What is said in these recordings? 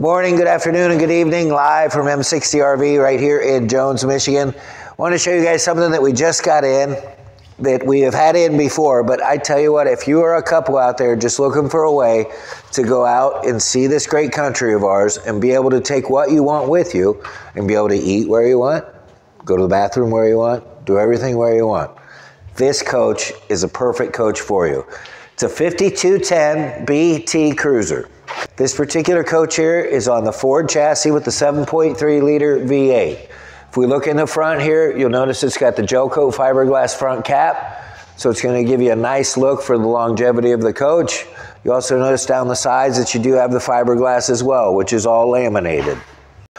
Good morning, good afternoon, and good evening, live from M60RV right here in Jones, Michigan. I want to show you guys something that we just got in, that we have had in before, but I tell you what, if you are a couple out there just looking for a way to go out and see this great country of ours and be able to take what you want with you and be able to eat where you want, go to the bathroom where you want, do everything where you want, this coach is a perfect coach for you. It's a 5210 BT Cruiser. This particular coach here is on the Ford chassis with the 7.3 liter V8. If we look in the front here, you'll notice it's got the gel coat fiberglass front cap, so it's going to give you a nice look for the longevity of the coach. You also notice down the sides that you do have the fiberglass as well, which is all laminated.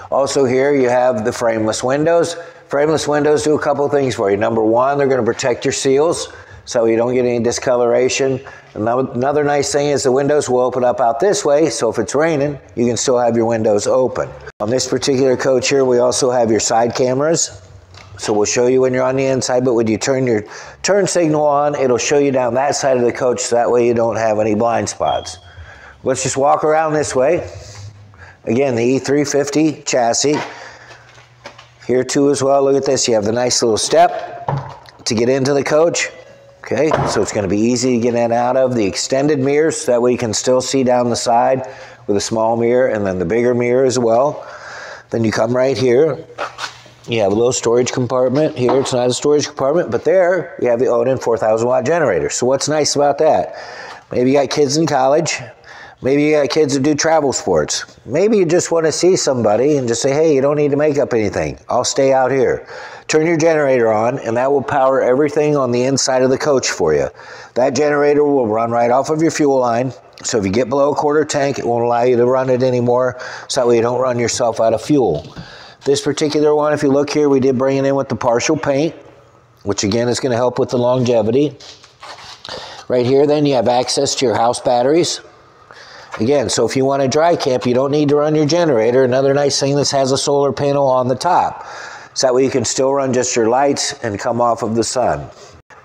Also here you have the frameless windows. Frameless windows do a couple things for you. Number one, they're going to protect your seals so you don't get any discoloration. Another nice thing is the windows will open up out this way, so if it's raining, you can still have your windows open. On this particular coach here, we also have your side cameras. So we'll show you when you're on the inside, but when you turn your turn signal on, it'll show you down that side of the coach, so that way you don't have any blind spots. Let's just walk around this way. Again, the E350 chassis. Here too as well, look at this, you have the nice little step to get into the coach. Okay, so it's going to be easy to get in and out of. The extended mirrors, that way you can still see down the side with a small mirror, and then the bigger mirror as well. Then you come right here. You have a little storage compartment. Here it's not a storage compartment, but there you have the Odin 4,000 watt generator. So what's nice about that? Maybe you got kids in college. Maybe you got kids that do travel sports. Maybe you just want to see somebody and just say, hey, you don't need to make up anything. I'll stay out here. Turn your generator on, and that will power everything on the inside of the coach for you. That generator will run right off of your fuel line. So if you get below a quarter tank, it won't allow you to run it anymore. So that way you don't run yourself out of fuel. This particular one, if you look here, we did bring it in with the partial paint, which again is going to help with the longevity. Right here, then you have access to your house batteries. Again, so if you want to dry camp, you don't need to run your generator. Another nice thing, this has a solar panel on the top. So that way you can still run just your lights and come off of the sun.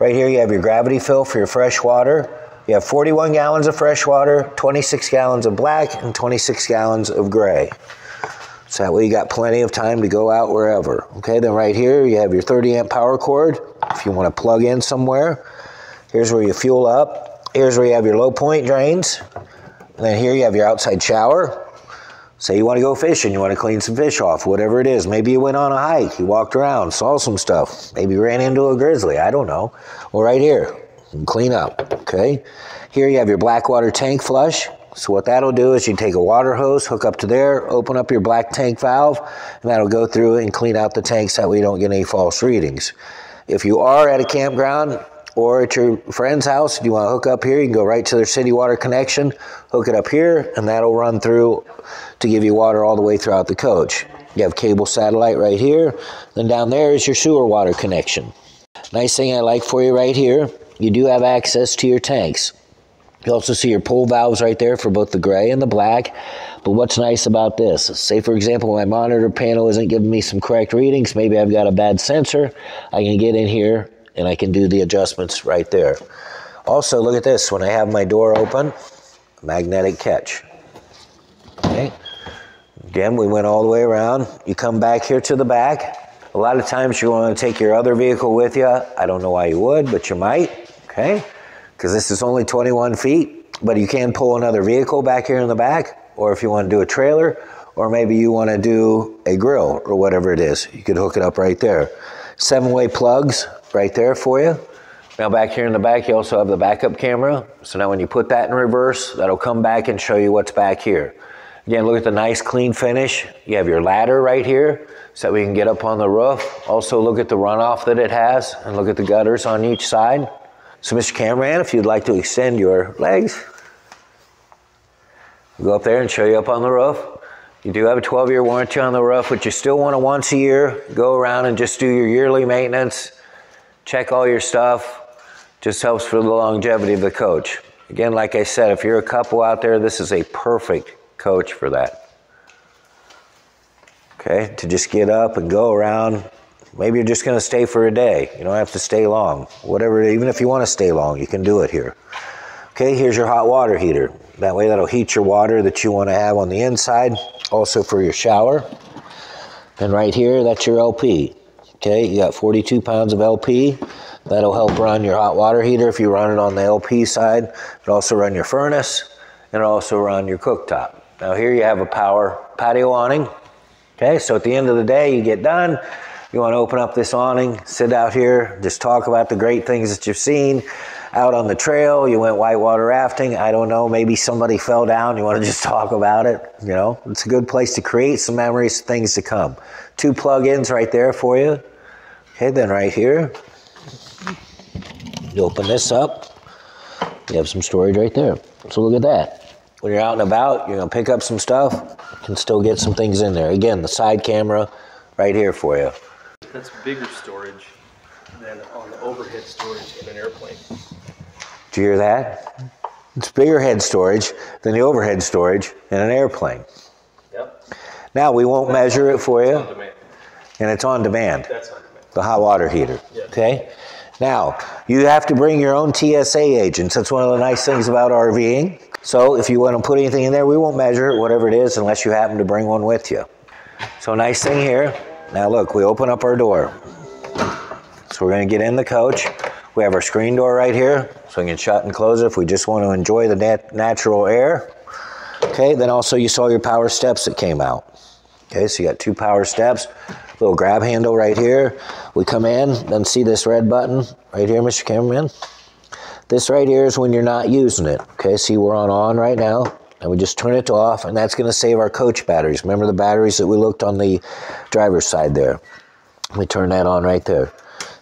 Right here you have your gravity fill for your fresh water. You have 41 gallons of fresh water, 26 gallons of black, and 26 gallons of gray. So that way you got plenty of time to go out wherever. Okay, then right here you have your 30 amp power cord if you want to plug in somewhere. Here's where you fuel up. Here's where you have your low point drains. And then here you have your outside shower. Say you want to go fishing, you want to clean some fish off, whatever it is. Maybe you went on a hike, you walked around, saw some stuff. Maybe you ran into a grizzly, I don't know. Well, right here, you can clean up, okay? Here you have your black water tank flush. So what that'll do is you take a water hose, hook up to there, open up your black tank valve, and that'll go through and clean out the tanks, that way you don't get any false readings. If you are at a campground, or at your friend's house, if you want to hook up here, you can go right to their city water connection, hook it up here, and that'll run through to give you water all the way throughout the coach. You have cable satellite right here. Then down there is your sewer water connection. Nice thing I like for you right here, you do have access to your tanks. You also see your pull valves right there for both the gray and the black. But what's nice about this, say for example, my monitor panel isn't giving me some correct readings, maybe I've got a bad sensor, I can get in here and I can do the adjustments right there. Also, look at this. When I have my door open, magnetic catch. Okay. Again, we went all the way around. You come back here to the back. A lot of times you want to take your other vehicle with you. I don't know why you would, but you might. Okay. Because this is only 21 feet, but you can pull another vehicle back here in the back, or if you want to do a trailer, or maybe you want to do a grill or whatever it is, you could hook it up right there. 7-way plugs right there for you. Now back here in the back, you also have the backup camera. So now when you put that in reverse, that'll come back and show you what's back here. Again, look at the nice clean finish. You have your ladder right here so that we can get up on the roof. Also look at the runoff that it has and look at the gutters on each side. So Mr. Cameraman, if you'd like to extend your legs, we'll go up there and show you up on the roof. You do have a 12-year warranty on the roof, but you still want to once a year go around and just do your yearly maintenance, check all your stuff. Just helps for the longevity of the coach. Again, like I said, if you're a couple out there, this is a perfect coach for that. Okay, to just get up and go around. Maybe you're just going to stay for a day. You don't have to stay long. Whatever, even if you want to stay long, you can do it here. Okay, here's your hot water heater. That way that'll heat your water that you want to have on the inside, also for your shower. And right here, that's your LP. Okay, you got 42 pounds of LP. That'll help run your hot water heater if you run it on the LP side. It'll also run your furnace, and it'll also run your cooktop. Now here you have a power patio awning. Okay, so at the end of the day, you get done, you want to open up this awning, sit out here, just talk about the great things that you've seen. Out on the trail, you went whitewater rafting, I don't know, maybe somebody fell down, you want to just talk about it, you know. It's a good place to create some memories, things to come. 2 plug-ins right there for you. Okay, then right here, you open this up, you have some storage right there. So look at that. When you're out and about, you're going to pick up some stuff, you can still get some things in there. Again, the side camera right here for you. That's bigger storage than on the overhead storage in an airplane. Did you hear that? It's bigger head storage than the overhead storage in an airplane. Yep. Now, we won't measure it for you. On demand. And it's on demand. That's on demand. The hot water heater. Yes. Okay? Now, you have to bring your own TSA agents. That's one of the nice things about RVing. So if you want to put anything in there, we won't measure it, whatever it is, unless you happen to bring one with you. So nice thing here. Now look, we open up our door. So we're going to get in the coach. We have our screen door right here, so we can shut and close it if we just want to enjoy the natural air. Okay, then also you saw your power steps that came out. Okay, so you got 2 power steps, little grab handle right here. We come in, then see this red button right here, Mr. Cameraman? This right here is when you're not using it. Okay, see we're on right now, and we just turn it to off, and that's going to save our coach batteries. Remember the batteries that we looked on the driver's side there? We turn that on right there.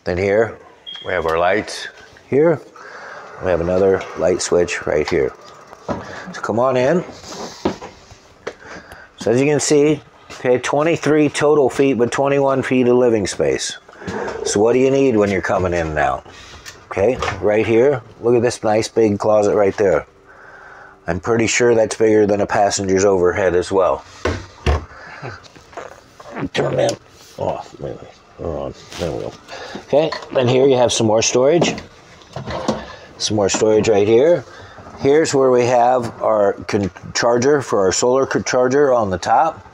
Then here, we have our lights here. We have another light switch right here. So come on in. So as you can see, okay, 23 total feet, but 21 feet of living space. So what do you need when you're coming in now? Okay, right here, look at this nice big closet right there. I'm pretty sure that's bigger than a passenger's overhead as well. Turn that off. Maybe. We're on. There we go. Okay, then here you have some more storage. Some more storage right here. Here's where we have our charger for our solar charger on the top.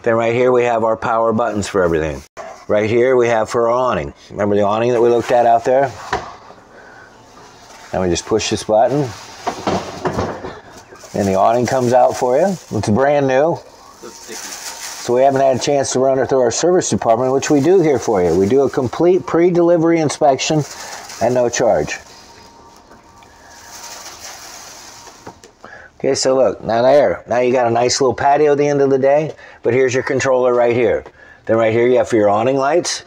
Then right here we have our power buttons for everything. Right here we have for our awning. Remember the awning that we looked at out there? And we just push this button. And the awning comes out for you. It's brand new. So we haven't had a chance to run it through our service department, which we do here for you. We do a complete pre-delivery inspection at no charge. Okay, so look, now you got a nice little patio at the end of the day, but here's your controller right here. Then right here you have for your awning lights.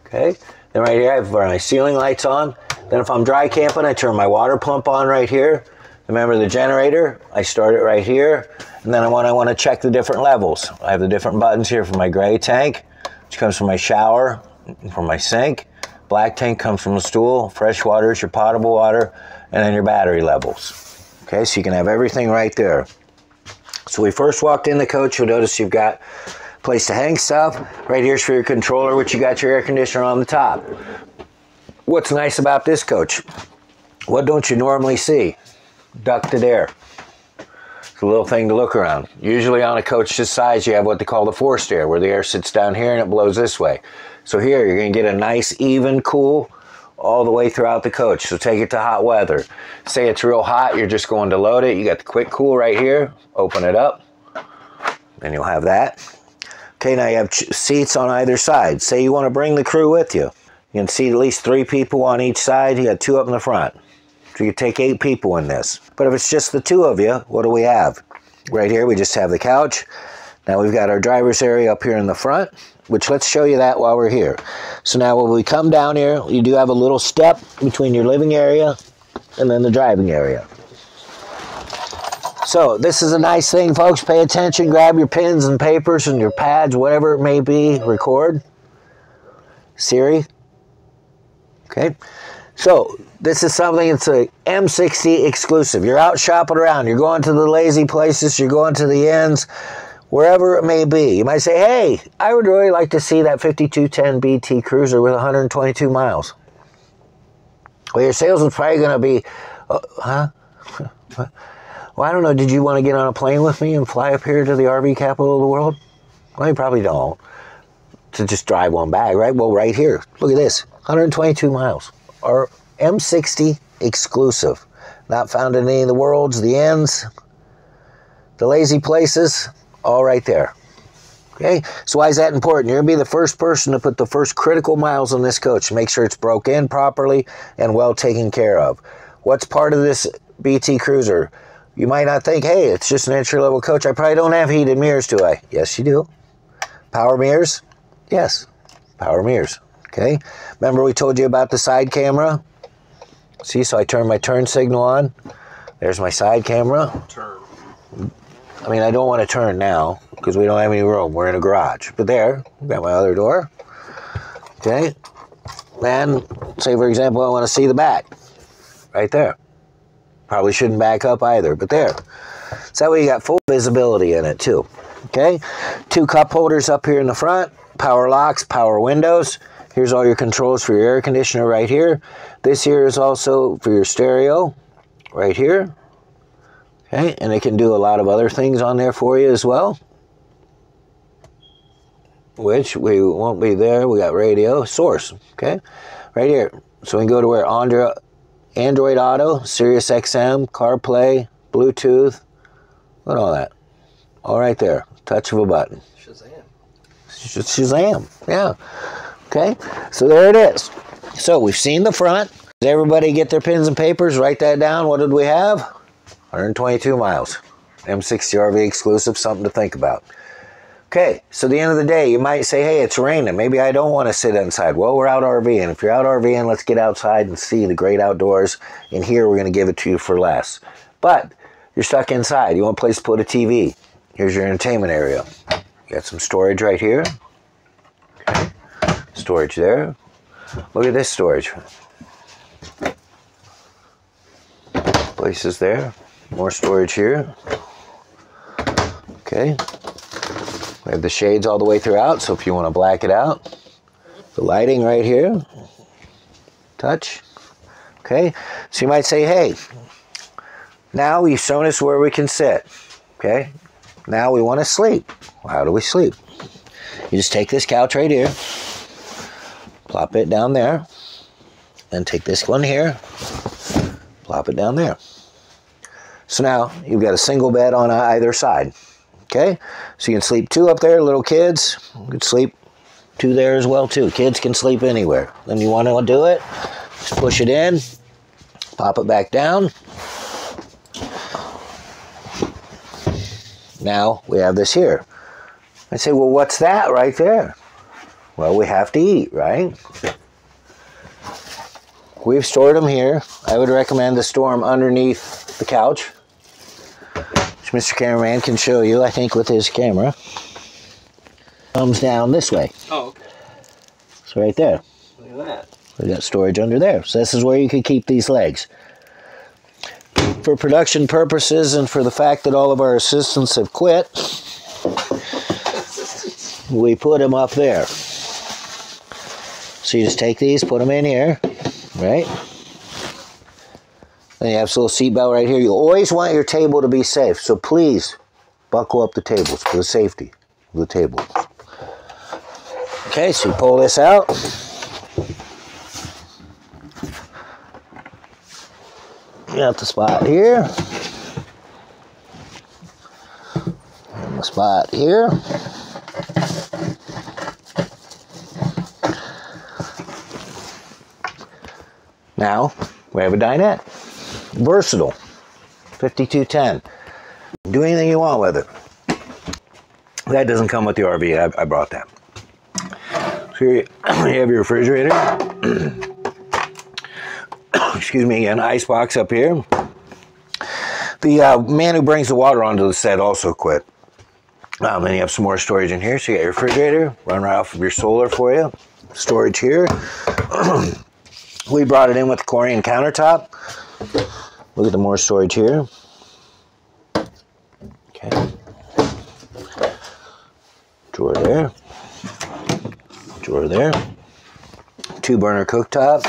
Okay, then right here I have my ceiling lights on. Then if I'm dry camping, I turn my water pump on right here. Remember the generator, I start it right here. And then when I want to check the different levels, I have the different buttons here for my gray tank, which comes from my shower, from my sink. Black tank comes from the stool. Fresh water is your potable water, and then your battery levels. Okay, so you can have everything right there. So we first walked in the coach, you'll notice you've got a place to hang stuff. Right here's for your controller, which you got your air conditioner on the top. What's nice about this coach? What don't you normally see? Ducted air. It's a little thing to look around. Usually on a coach this size, you have what they call the forced air, where the air sits down here and it blows this way. So here, you're going to get a nice, even cool all the way throughout the coach. So take it to hot weather. Say it's real hot, you're just going to load it. You got the quick cool right here. Open it up. Then you'll have that. Okay, now you have seats on either side. Say you want to bring the crew with you. You can seat at least 3 people on each side. You got 2 up in the front. So you take 8 people in this. But if it's just the 2 of you, what do we have? Right here, we just have the couch. Now we've got our driver's area up here in the front, which let's show you that while we're here. So now when we come down here, you do have a little step between your living area and then the driving area. So this is a nice thing, folks. Pay attention, grab your pens and papers and your pads, whatever it may be, record. Siri. Okay. So this is something, it's a M60 exclusive. You're out shopping around. You're going to the lazy places. You're going to the inns, wherever it may be. You might say, hey, I would really like to see that 5210 BT Cruiser with 122 miles. Well, your sales is probably going to be, huh? Well, I don't know. Did you want to get on a plane with me and fly up here to the RV capital of the world? Well, you probably don't. To just drive one back, right? Well, right here. Look at this. 122 miles. Our M60 exclusive. Not found in any of the worlds, the ends, the lazy places, all right there. Okay? So why is that important? You're going to be the first person to put the first critical miles on this coach. Make sure it's broke in properly and well taken care of. What's part of this BT Cruiser? You might not think, hey, it's just an entry-level coach. I probably don't have heated mirrors, do I? Yes, you do. Power mirrors? Yes, power mirrors. Okay? Remember we told you about the side camera? See, so I turn my turn signal on. There's my side camera. Turn. I mean, I don't want to turn now because we don't have any room. We're in a garage. But there, I've got my other door. Okay? And say, for example, I want to see the back. Right there. Probably shouldn't back up either, but there. So that way you got full visibility in it too. Okay? 2 cup holders up here in the front. Power locks, power windows. Here's all your controls for your air conditioner right here. This here is also for your stereo right here. Okay? And it can do a lot of other things on there for you as well. Which we won't be there. We got radio source. Okay? Right here. So we can go to where Android Auto, Sirius XM, CarPlay, Bluetooth. Look at all that. All right there. Touch of a button. Shazam. Shazam. Yeah. Okay. So there it is. So we've seen the front. Does everybody get their pens and papers? Write that down. What did we have? 122 miles. M60 RV exclusive. Something to think about. Okay, so at the end of the day, you might say, hey, it's raining. Maybe I don't want to sit inside. Well, we're out RVing. If you're out RVing, let's get outside and see the great outdoors. And here, we're going to give it to you for less. But you're stuck inside. You want a place to put a TV. Here's your entertainment area. You got some storage right here. Okay, storage there. Look at this storage. Places there. More storage here. Okay. We have the shades all the way throughout, so if you want to black it out. The lighting right here. Touch. Okay. So you might say, hey, now you've shown us where we can sit. Okay. Now we want to sleep. Well, how do we sleep? You just take this couch right here. Plop it down there. And take this one here. Plop it down there. So now you've got a single bed on either side. Okay, so you can sleep 2 up there, little kids. You can sleep 2 there as well too. Kids can sleep anywhere. Then you want to do it, just push it in, pop it back down. Now we have this here. I say, well, what's that right there? Well, we have to eat, right? We've stored them here. I would recommend to store them underneath the couch. Mr. Cameraman can show you, I think, with his camera. Comes down this way. Oh, okay. So right there. Look at that. We got storage under there. So this is where you could keep these legs. For production purposes and for the fact that all of our assistants have quit, we put them up there. So you just take these, put them in here, right? Then you have this little seat belt right here. You always want your table to be safe. So please buckle up the tables for the safety of the table. Okay, so you pull this out. You got the spot here. And the spot here. Now, we have a dinette. Versatile, 5210. Do anything you want with it. That doesn't come with the RV. I brought that. So here you have your refrigerator. Excuse me, an ice box up here. The man who brings the water onto the set also quit. Then you have some more storage in here. So you got your refrigerator, run right off of your solar for you. Storage here. We brought it in with the Corian countertop. Look at the more storage here. Okay. Drawer there. Drawer there. 2-burner cooktop.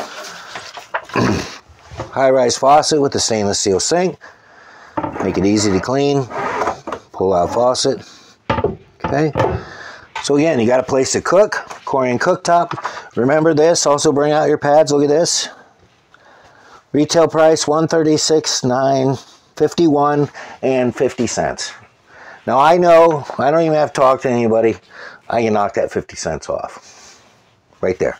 High-rise faucet with the stainless steel sink. Make it easy to clean. Pull out faucet. Okay. So again, you got a place to cook. Corian cooktop. Remember this. Also bring out your pads. Look at this. Retail price $136,951 and 50 cents. Now I know I don't even have to talk to anybody. I can knock that 50 cents off. Right there.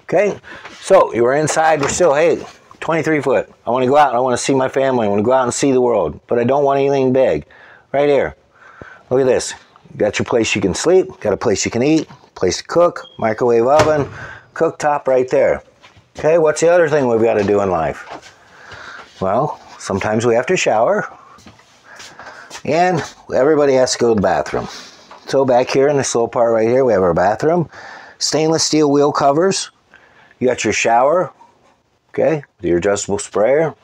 Okay? So you were inside, you're still, hey, 23 foot. I want to go out and I want to see my family. I want to go out and see the world. But I don't want anything big. Right here. Look at this. You got your place you can sleep, got a place you can eat, place to cook, microwave oven, cooktop right there. Okay, what's the other thing we've got to do in life? Well, sometimes we have to shower. And everybody has to go to the bathroom. So back here in this little part right here, we have our bathroom. Stainless steel wheel covers. You got your shower. Okay, your adjustable sprayer.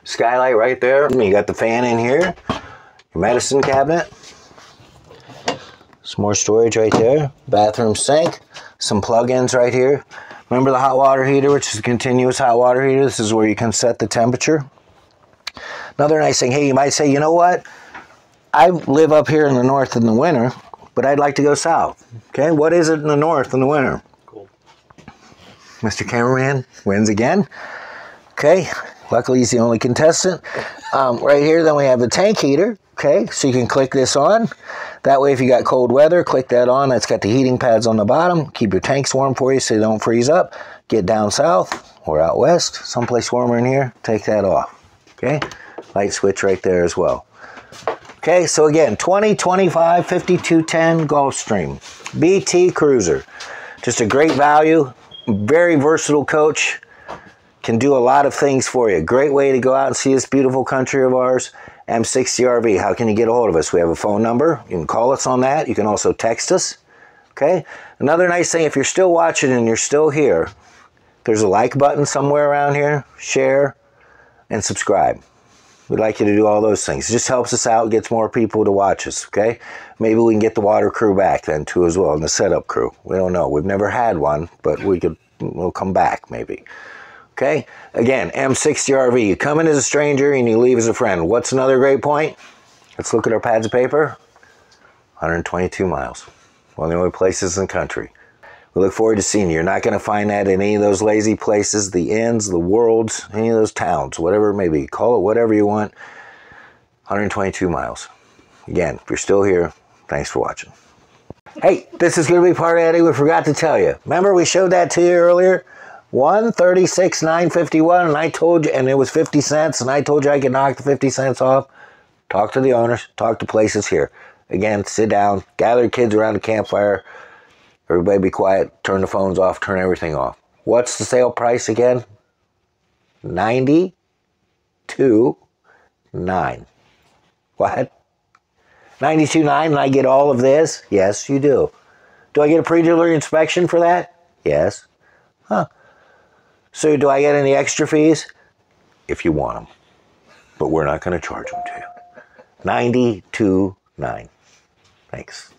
Skylight right there. You got the fan in here. Your medicine cabinet. Some more storage right there. Bathroom sink. Some plug-ins right here. Remember the hot water heater, which is a continuous hot water heater? This is where you can set the temperature. Another nice thing, hey, you might say, you know what? I live up here in the north in the winter, but I'd like to go south. Okay, what is it in the north in the winter? Cool. Mr. Cameraman wins again. Okay, luckily he's the only contestant. Right here, then we have the tank heater. Okay, so you can click this on. That way, if you got cold weather, click that on. That's got the heating pads on the bottom. Keep your tanks warm for you so they don't freeze up. Get down south or out west, someplace warmer in here, take that off. Okay, light switch right there as well. Okay, so again, 2025 5210 Gulfstream BT Cruiser. Just a great value, very versatile coach. Can do a lot of things for you. Great way to go out and see this beautiful country of ours. M60RV. How can you get a hold of us? We have a phone number. You can call us on that. You can also text us. Okay? Another nice thing, if you're still watching and you're still here, there's a like button somewhere around here. Share and subscribe. We'd like you to do all those things. It just helps us out, gets more people to watch us. Okay? Maybe we can get the water crew back then too as well, and the setup crew. We don't know. We've never had one, but we'll come back maybe. Okay? Again, M60RV. You come in as a stranger and you leave as a friend. What's another great point? Let's look at our pads of paper. 122 miles. One of the only places in the country. We look forward to seeing you. You're not going to find that in any of those lazy places, the inns, the worlds, any of those towns, whatever it may be. Call it whatever you want. 122 miles. Again, if you're still here, thanks for watching. Hey, this is going to be part of Eddie. We forgot to tell you. Remember we showed that to you earlier? $136,951, and I told you, and it was 50 cents, and I told you I could knock the 50 cents off. Talk to the owners, talk to places here. Again, sit down, gather kids around the campfire. Everybody be quiet, turn the phones off, turn everything off. What's the sale price again? $92,900. What? $92,900 and I get all of this? Yes, you do. Do I get a pre-delivery inspection for that? Yes. Huh. So do I get any extra fees? If you want them. But we're not going to charge them to you. $92,900. Thanks.